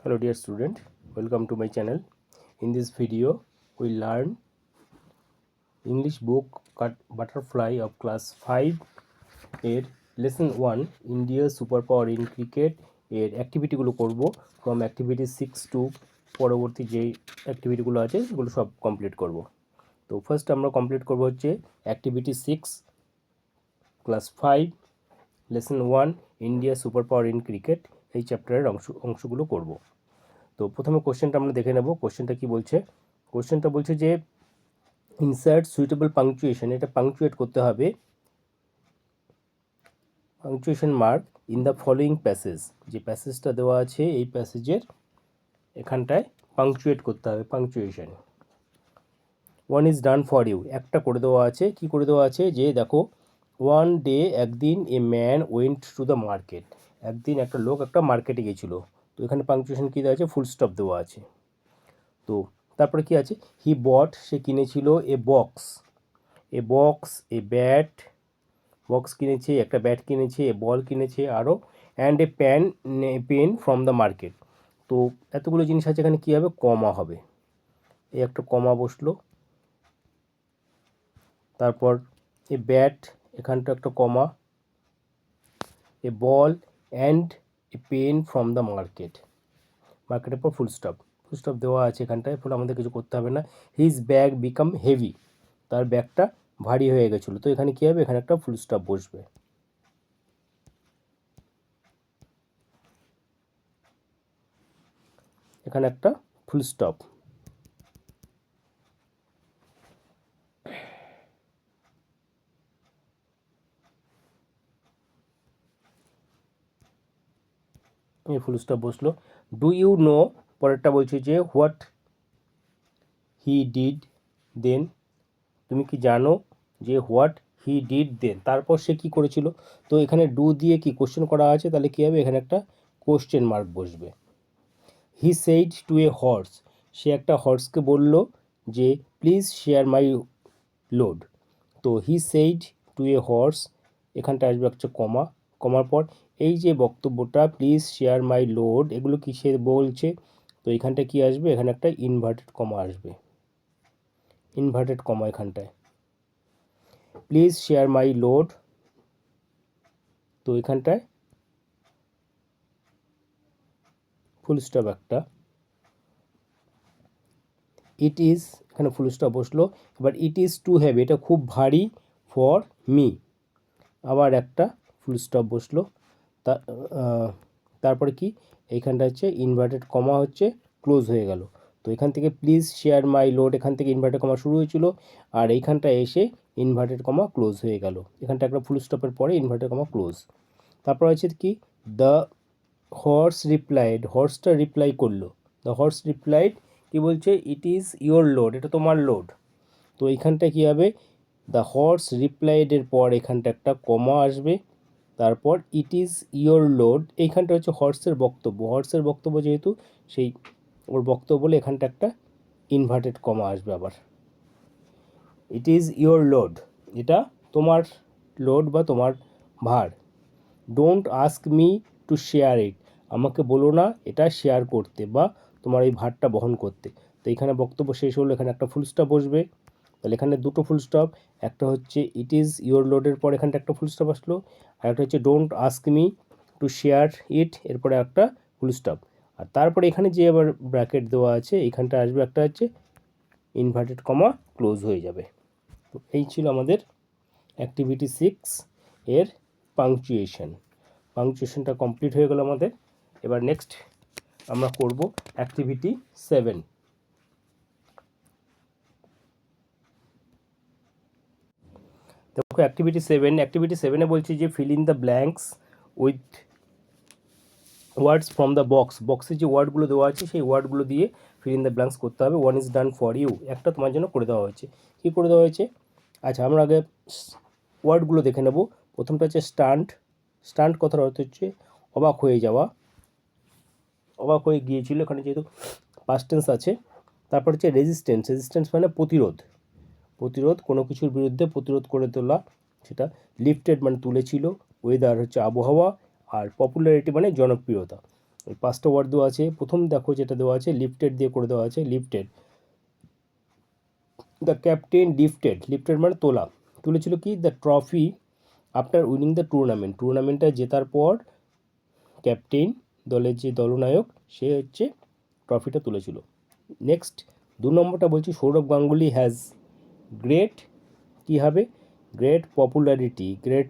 Hello dear student, welcome to my channel. In this video we learn English book Cut Butterfly of class 5 এর lesson 1 India superpower in cricket এর activity গুলো করব from activity 6 to পরবর্তী যে activity গুলো আছে সেগুলো সব কমপ্লিট করব। তো ফার্স্ট আমরা কমপ্লিট করব হচ্ছে activity 6 class 5 lesson 1 India superpower in cricket এই চ্যাপ্টারের অংশগুলো করব। তো প্রথমে কোশ্চেনটা আমরা দেখে নেব। কোশ্চেনটা কি বলছে? কোশ্চেনটা বলছে যে ইনসার্ট সুইটেবল পাংচুয়েশন, এটা পাংচুয়েট করতে হবে, punctuation mark in the following passage, যে প্যাসেজটা দেওয়া আছে এই প্যাসেজের এখানটায় পাংচুয়েট করতে হবে, punctuation. One is done for you, একটা করে দেওয়া আছে, কি করে দেওয়া আছে যে দেখো, ওয়ান ডে একদিন a man went to the market, একদিন একটা লোক একটা মার্কেটে গেছিলো। তো এখানে পাংচুয়েশন কী দেওয়া আছে, ফুল স্টপ দেওয়া আছে। তো তারপরে কি আছে, হি বট সে কিনেছিল a box, a bat, box কিনেছে, একটা ব্যাট কিনেছে, এ বল কিনেছে আরও, and a pen from the market. তো এতগুলো জিনিস আছে, এখানে কী হবে, কমা হবে, এই একটা কমা বসলো। তারপর এ ব্যাট, এখানটা একটা comma, a ball and a pen from the market, মার্কেটের পর ফুল স্টপ দেওয়া আছে এখানটায়, ফলে আমাদের কিছু করতে হবে না। হিজ ব্যাগ বিকাম হেভি, তার ব্যাগটা ভারী হয়ে গেছিলো। তো এখানে কী হবে, এখানে একটা ফুল স্টপ বসবে, এখানে একটা ফুল স্টপ। এই ফুল স্টপ বসলো। ডু ইউ নো, পরেরটা বলছে যে হোয়াট হি ডিড দেন, তুমি কি জানো যে হোয়াট হি ডিড দেন, তারপর সে কি করেছিল। তো এখানে ডু দিয়ে কি কোশ্চেন করা আছে, তাহলে কী হবে, এখানে একটা কোশ্চেন মার্ক বসবে। He said to a horse, সে একটা হর্সকে বলল যে প্লিজ শেয়ার মাই লোড। তো he said to a horse, এখানটা আসবে একটা কমা, কমার পর এই যে বক্তব্যটা প্লিজ শেয়ার মাই লোড, এগুলো কি সে বলছে। তো এখানটা কি আসবে, এখানে একটা ইনভার্টেড কমা আসবে, ইনভার্টেড কমা এখানটায়, প্লিজ শেয়ার মাই লোড। তো এখানটায় ফুল স্টপ একটা, ইট ইজ, এখানে ফুল স্টপ বসলো। এবার ইট ইজ টু হেভি, এটা খুব ভারী, ফর মি, আবার একটা ফুল স্টপ বসলো। তারপরে কি, এইখানটা হচ্ছে ইনভার্টেড কমা হচ্ছে ক্লোজ হয়ে গেল। তো এখান থেকে প্লিজ শেয়ার মাই লোড, এখান থেকে ইনভার্টেড কমা শুরু হয়েছিল, আর এইখানটা এসে ইনভার্টেড কমা ক্লোজ হয়ে গেল। এখানটা একটা ফুল স্টপের পরে ইনভার্টেড কমা ক্লোজ। তারপর আছে কি, দ্য হর্স রিপ্লাইড, হর্সটা রিপ্লাই করলো, দ্য হর্স রিপ্লাইড কি বলছে, ইট ইজ ইয়োর লোড, এটা তোমার লোড। তো এইখানটা কী হবে, দ্য হর্স রিপ্লাইডের পর এখানটা একটা কমা আসবে, তারপর ইট ইজ ইয়োর লোড, এইখানটা হচ্ছে হর্সের বক্তব্য যেহেতু সেই ওর বক্তব্য বলে এখানটা একটা ইনভার্টেড কমা আসবে আবার। ইট ইজ ইয়োর লোড, এটা তোমার লোড বা তোমার ভার। Don't ask me to share it, আমাকে বলো না এটা শেয়ার করতে বা তোমার এই ভারটা বহন করতে। তো এখানে বক্তব্য শেষ হলো, এখানে একটা ফুল স্টপ বসবে। তাহলে এখানে দুটো ফুল স্টপ, একটা হচ্ছে ইট ইজ ইয়োর লোডের পর এখানটা একটা ফুল স্টপ আসলো, আর একটা হচ্ছে don't ask me to share it, এরপরে একটা ফুল স্টপ। আর তারপরে এখানে যে আবার ব্র্যাকেট দেওয়া আছে এইখানটা আসবে একটা হচ্ছে ইনভার্টেড কমা ক্লোজ হয়ে যাবে। তো এই ছিল আমাদের অ্যাক্টিভিটি 6 এর পাংচুয়েশনটা কমপ্লিট হয়ে গেল আমাদের। এবার নেক্সট আমরা করব অ্যাক্টিভিটি 7। দেখো অ্যাক্টিভিটি 7-এ বলছি যে fill in the blanks with words from the বক্সে যে ওয়ার্ডগুলো দেওয়া আছে সেই ওয়ার্ডগুলো দিয়ে ফিল ইন দ্য ব্ল্যাঙ্কস করতে হবে। One is done for you, একটা তোমার জন্য করে দেওয়া হয়েছে। কী করে দেওয়া হয়েছে, আচ্ছা আমরা আগে ওয়ার্ডগুলো দেখে নেব। প্রথমটা হচ্ছে স্টান্ট কথার অর্থ হচ্ছে অবাক হয়ে যাওয়া, অবাক হয়ে গিয়েছিল, এখানে যেহেতু পাস্ট টেন্স আছে। তারপর হচ্ছে রেজিস্ট্যান্স মানে প্রতিরোধ, কোনো কিছুর বিরুদ্ধে প্রতিরোধ করে তোলা, সেটা লিফটেড মানে তুলেছিল, ওয়েদার হচ্ছে আবহাওয়া, আর পপুলারিটি মানে জনপ্রিয়তা। এই 5টা ওয়ার্ড দেওয়া আছে। প্রথম দেখো যেটা দেওয়া আছে লিফটেড দিয়ে করে দেওয়া আছে, লিফটেড। দ্য ক্যাপ্টেন লিফটেড মানে তোলা, তুলেছিল কি the trophy after winning the টুর্নামেন্টটা জেতার পর ক্যাপ্টেন, দলের যে দলনায়ক, সে হচ্ছে ট্রফিটা তুলেছিল। নেক্সট 2 নম্বরটা বলছি সৌরভ গাঙ্গুলি হ্যাজ গ্রেট, কী হবে, great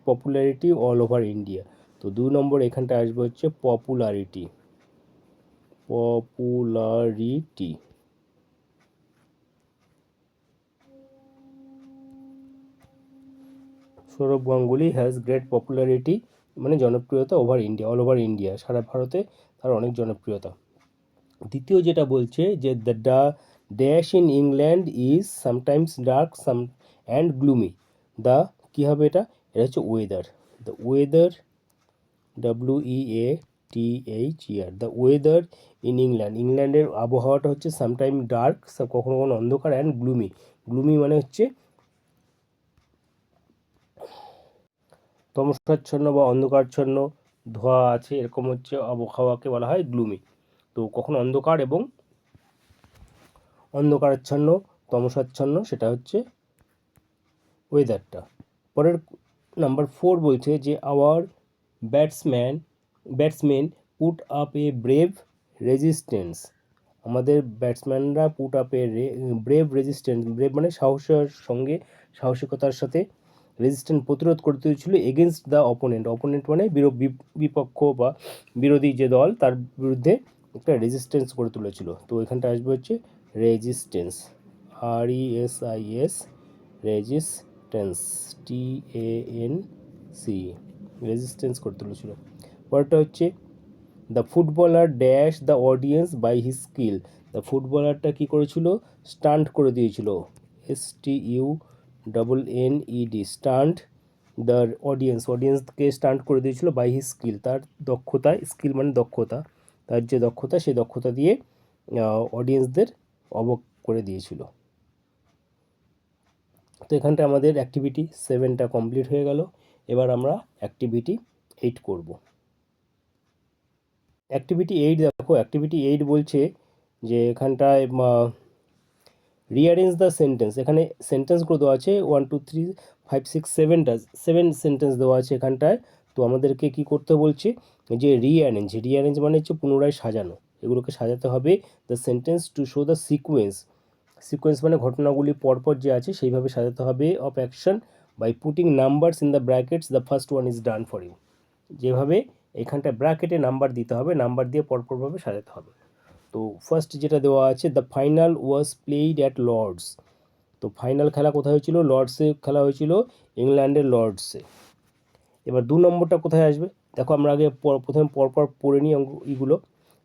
popularity all over India. তো 2 নম্বর এখানটা আসবে হচ্ছে popularity. Sourav Ganguly has great popularity মানে জনপ্রিয়তা অল ওভার ইন্ডিয়া, সারা ভারতে তার অনেক জনপ্রিয়তা। দ্বিতীয় যেটা বলছে যে the dash in England is sometimes dark and gloomy. The কী হবে এটা হচ্ছে weather. The weather WEATHER, the weather in ইংল্যান্ডের আবহাওয়াটা হচ্ছে সামটাইম ডার্ক, কখনো কখনো অন্ধকার, অ্যান্ড গ্লুমি মানে হচ্ছে তমসাচ্ছন্ন বা অন্ধকারচ্ছন্ন, ধোঁয়া আছে এরকম হচ্ছে আবহাওয়াকে বলা হয় গ্লুমি। তো কখনো অন্ধকার এবং অন্ধকারাচ্ছন্ন, তমসাচ্ছন্ন, সেটা হচ্ছে ওয়েদারটা। পরের নাম্বার 4 বলছে যে our batsman put up a brave resistance. আমাদের ব্যাটসম্যানরা put up a brave resistance, brave মানে সাহসিকতার সাথে, রেজিস্ট্যান্স প্রতিরোধ করতে হয়েছিল এগেনস্ট দ্য অপোনেন্ট মানে বিপক্ষ বা বিরোধী যে দল, তার বিরুদ্ধে একটা রেজিস্ট্যান্স করে তুলেছিল। তো এখানটা আসবে হচ্ছে resistance, RESIS, resistance, TANC, resistance করে তুলেছিল। পরেরটা হচ্ছে the footballer dash the audience by his skill. The ফুটবলারটা কী করেছিল, স্টান্ট করে দিয়েছিল, STUNNED, স্টান্ট দ্য অডিয়েন্সকে স্টান্ট করে দিয়েছিল বাই হিজ স্কিল, তার দক্ষতা, স্কিল মানে দক্ষতা, তার যে দক্ষতা সেই দক্ষতা দিয়ে অডিয়েন্সদের অবাক করে দিয়েছিল। তো এখানটা আমাদের অ্যাক্টিভিটি 7টা কমপ্লিট হয়ে গেল। এবার আমরা অ্যাক্টিভিটি 8 করব। অ্যাক্টিভিটি 8 দেখো, অ্যাক্টিভিটি 8 বলছে যে এখানটায় রিঅ্যারেঞ্জ দ্য সেন্টেন্স। এখানে সেন্টেন্সগুলো দেওয়া আছে 1 2 3 5 6 7 সেন্টেন্স দেওয়া আছে এখানটায়। তো আমাদেরকে কি করতে বলছে যে রিঅ্যারেঞ্জ মানে হচ্ছে পুনরায় সাজানো, এগুলোকে সাজাতে হবে। The sentence to show the sequence মানে ঘটনাগুলি পরপর যে আছে সেইভাবে সাজাতে হবে। Of action by putting numbers in the brackets, the first one is done for you. যেভাবে এখানটা ব্র্যাকেটে নাম্বার দিতে হবে, নাম্বার দিয়ে পরপরভাবে সাজাতে হবে। তো ফার্স্ট যেটা দেওয়া আছে the final was played at Lord's. তো ফাইনাল খেলা কোথায় হয়েছিল, লর্ডসে খেলা হয়েছিল, ইংল্যান্ডের লর্ডসে। এবার 2 নম্বরটা কোথায় আসবে দেখো, আমরা আগে প্রথমে পরপর পড়ে নিই এগুলো।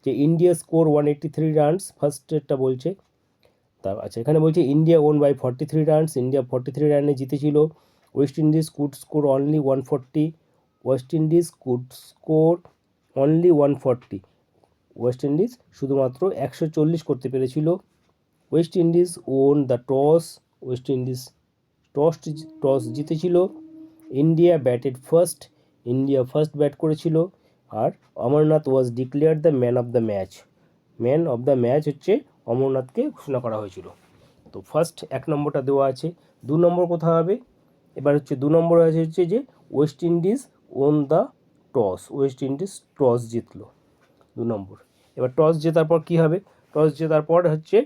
যে ইন্ডিয়া স্কোর 183 রানস, ফার্স্টেরটা বলছে। আচ্ছা, এখানে বলছে India won by 43 runs, India 43 রানে জিতেছিল। West Indies could score only 140, West Indies could score only 140, West Indies শুধুমাত্র 140 করতে পেরেছিল। West Indies won the toss, West Indies toss জিতেছিল। India batted first, India first bat করেছিল। আর Amarnath was declared the man of the match হচ্ছে অমরনাথকে ঘোষণা করা হয়েছিল। তো ফার্স্ট 1 নম্বরটা দেওয়া আছে। 2 নম্বর কোথায় হবে, এবার হচ্ছে 2 নম্বর আছে হচ্ছে যে West Indies won the toss, West Indies toss জিতলো 2 নম্বর। এবার টস জেতার পর কী হবে, টস জেতার পর হচ্ছে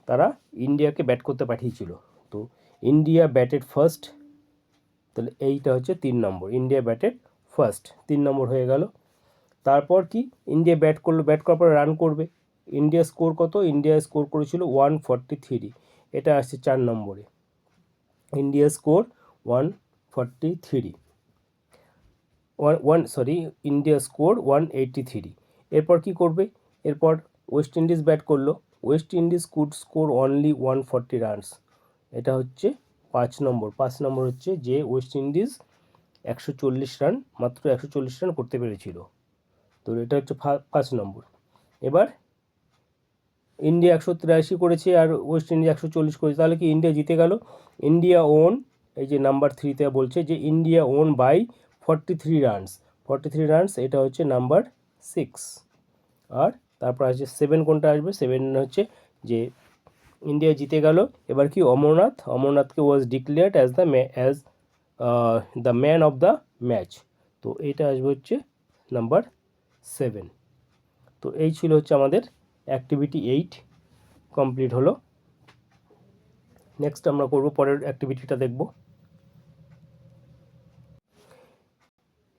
তারা ইন্ডিয়াকে ব্যাট করতে পাঠিয়েছিল। তো ইন্ডিয়া ব্যাটেড ফার্স্ট, তাহলে এইটা হচ্ছে 3 নম্বর, ইন্ডিয়া ব্যাটেড ফার্স্ট, 3 নম্বর হয়ে গেল। তারপর কি, ইন্ডিয়া ব্যাট করলো, ব্যাট করার পর রান করবে। ইন্ডিয়া স্কোর কত, ইন্ডিয়া স্কোর করেছিল 143, এটা আসছে 4 নম্বরে, ইন্ডিয়া স্কোর 143, ইন্ডিয়া স্কোর 183। এরপর কি করবে, এরপর ওয়েস্ট ইন্ডিজ ব্যাট করলো, West Indies could score only 140 runs, এটা হচ্ছে 5 নম্বর হচ্ছে যে ওয়েস্ট ইন্ডিজ 140 রান, মাত্র 140 রান করতে পেরেছিল। তো এটা হচ্ছে 5 নম্বর। এবার ইন্ডিয়া 183 করেছে আর ওয়েস্ট ইন্ডিজ 140 করেছে, তাহলে কি ইন্ডিয়া জিতে গেল। ইন্ডিয়া ওন, এই যে নাম্বার 3তে বলছে যে ইন্ডিয়া ওন বাই 43 রানস, এটা হচ্ছে নাম্বার 6। আর তারপর আসছে 7 কোনটা আসবে, 7 হচ্ছে যে ইন্ডিয়া জিতে গেল, এবার কি অমরনাথকে was declared as the man of the match. তো এইটা আসবে হচ্ছে নাম্বার 7। তো এই ছিল হচ্ছে আমাদের অ্যাক্টিভিটি 8 কমপ্লিট হলো। নেক্সট আমরা করব পরের অ্যাক্টিভিটিটা দেখব।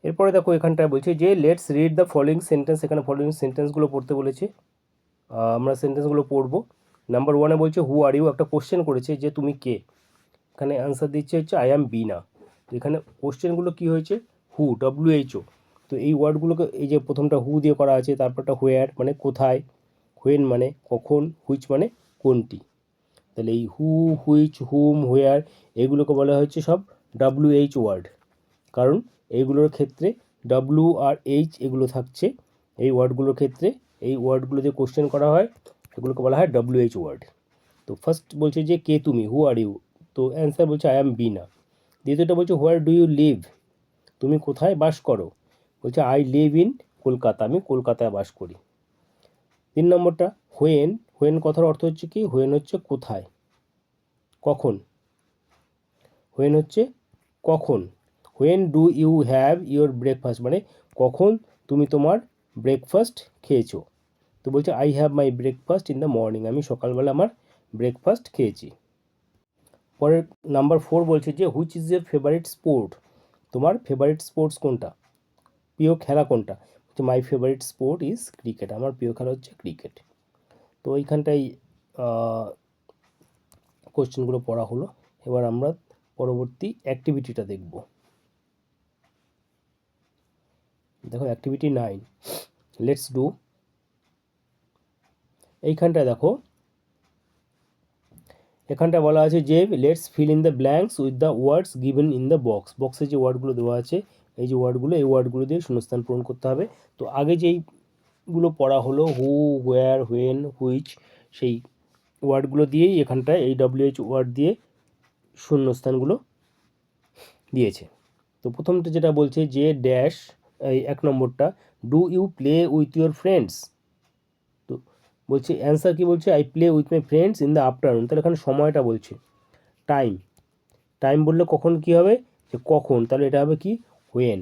এরপরে দেখো এখানটায় বলছে যে let's read the following sentence, এখানে ফলোয়িং সেন্টেন্সগুলো পড়তে বলেছে। আমরা সেন্টেন্সগুলো পড়ব। নাম্বার 1-এ বলছে হু আর ইউ, একটা কোশ্চেন করেছে যে তুমি কে, এখানে অ্যান্সার দিচ্ছে হচ্ছে আই অ্যাম বিনা। তো এখানে কোশ্চেনগুলো কী হয়েছে, হু, WHO। তো এই ওয়ার্ডগুলোকে, এই যে প্রথমটা হু দিয়ে করা আছে, তারপরটা হোয়ার মানে কোথায়, হোয়েন মানে কখন, হুইচ মানে কোনটি। তাহলে এই হু, হুইচ, হুম, হোয়ার এগুলোকে বলা হচ্ছে সব WH ওয়ার্ড, কারণ এইগুলোর ক্ষেত্রে W আর H এগুলো থাকছে এই ওয়ার্ডগুলোর ক্ষেত্রে। এই ওয়ার্ডগুলো যে কোশ্চেন করা হয় এগুলোকে বলা হয় WH ওয়ার্ড। তো ফার্স্ট বলছে যে কে তুমি, হু আর ইউ, তো অ্যান্সার বলছে আই অ্যাম বিনা। দ্বিতীয়টা বলছে হোয়ার ডু ইউ লিভ, তুমি কোথায় বাস করো, বলছে আই লিভ ইন কলকাতা, আমি কলকাতায় বাস করি। 3 নম্বরটা হোয়েন, হোয়েন কথার অর্থ হচ্ছে কি, হোয়েন হচ্ছে কোথায়, কখন, হোয়েন হচ্ছে কখন। When do you have your breakfast মানে কখন তুমি তোমার ব্রেকফাস্ট খেয়েছো। তো বলছে I have my breakfast in the morning, আমি সকালবেলা আমার ব্রেকফাস্ট খেয়েছি। পরের নাম্বার 4 বলছে যে which is your favourite sport, তোমার ফেভারিট স্পোর্টস কোনটা, প্রিয় খেলা কোনটা, my favourite sport is cricket, আমার প্রিয় খেলা হচ্ছে ক্রিকেট। তো এইখানটাই কোশ্চেনগুলো পড়া হলো। এবার আমরা পরবর্তী অ্যাক্টিভিটিটা দেখব। দেখো অ্যাক্টিভিটি 9, লেটস ডু। এইখানটায় দেখো, এখানটা বলা আছে যে let's fill in the blanks with the words given in the box, বক্সে যে ওয়ার্ডগুলো দেওয়া আছে, এই যে ওয়ার্ডগুলো, এই ওয়ার্ডগুলো দিয়ে শূন্যস্থান পূরণ করতে হবে। তো আগে যেইগুলো পড়া হলো হু, হোয়ার, হোয়েন, হুইচ, সেই ওয়ার্ডগুলো দিয়েই এখানটায় এই WH ওয়ার্ড দিয়ে শূন্যস্থানগুলো দিয়েছে। তো প্রথমটা যেটা বলছে যে ড্যাশ, এই 1 নম্বরটা do you play with your friends, তো বলছে অ্যান্সার কি বলছে I play with my friends in the afternoon, তাহলে এখানে সময়টা বলছে। টাইম, টাইম বললে কখন কি হবে, যে কখন, তাহলে এটা হবে কি when,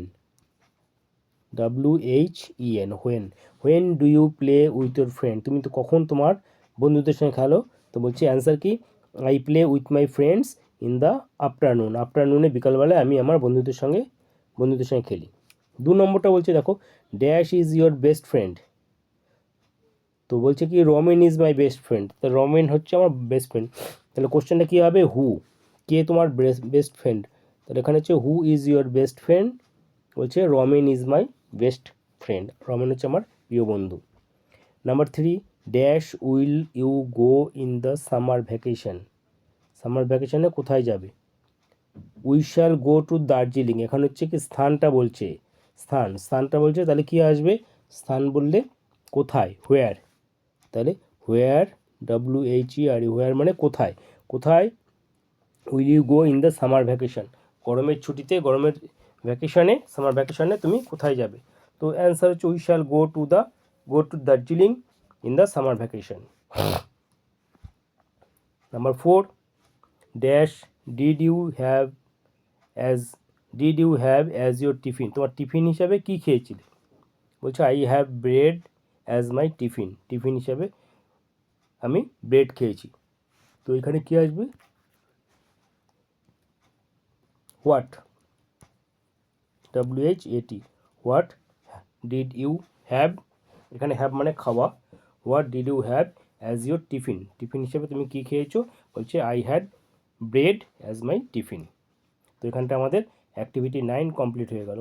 WHEN, when. When do you play with your friend, তুমি তো কখন তোমার বন্ধুদের সঙ্গে খেলো, তো বলছি অ্যান্সার কি I play with my friends in the afternoon, আফটারনুনে বিকালবেলায় আমি আমার বন্ধুদের সঙ্গে খেলি। 2 নম্বরটা বলছে দেখো dash is your best friend, তো বলছে কি Ramen is my best friend, তো রমেন হচ্ছে আমার বেস্ট ফ্রেন্ড। তাহলে কোশ্চেনটা কী হবে, হু, কে তোমার বেস্ট ফ্রেন্ড, তাহলে এখানে হচ্ছে who is your best friend, বলছে Ramen is my best friend, Ramen হচ্ছে আমার প্রিয় বন্ধু। Number 3 dash will you go in the summer vacation, summer ভ্যাকেশনে কোথায় যাবে, we shall go to Darjeeling, এখানে হচ্ছে কি স্থানটা বলছে, স্থানটা বলছে, তাহলে কি আসবে, স্থান বললে কোথায়, হোয়ার, তাহলে হোয়ার, WHER, হোয়ার মানে কোথায়, কোথায় will you go in the summer vacation, গরমের ছুটিতে, গরমের ভ্যাকেশনে, সামার ভ্যাকেশনে তুমি কোথায় যাবে। তো অ্যান্সার হচ্ছে we shall go to Darjeeling in the summer vacation. Number 4 dash did you have as your tiffin, তোমার টিফিন হিসাবে কি খেয়েছিলে, বলছে I have bread as my tiffin, tiffin হিসাবে আমি ব্রেড খেয়েছি। তো এখানে কি আসবে, what, WHAT, what did you have, এখানে হ্যাভ মানে খাওয়া, what did you have as your tiffin, tiffin হিসেবে তুমি কী খেয়েছো, বলছে I had bread as my tiffin. তো এখানটা আমাদের অ্যাক্টিভিটি 9 কমপ্লিট হয়ে গেল।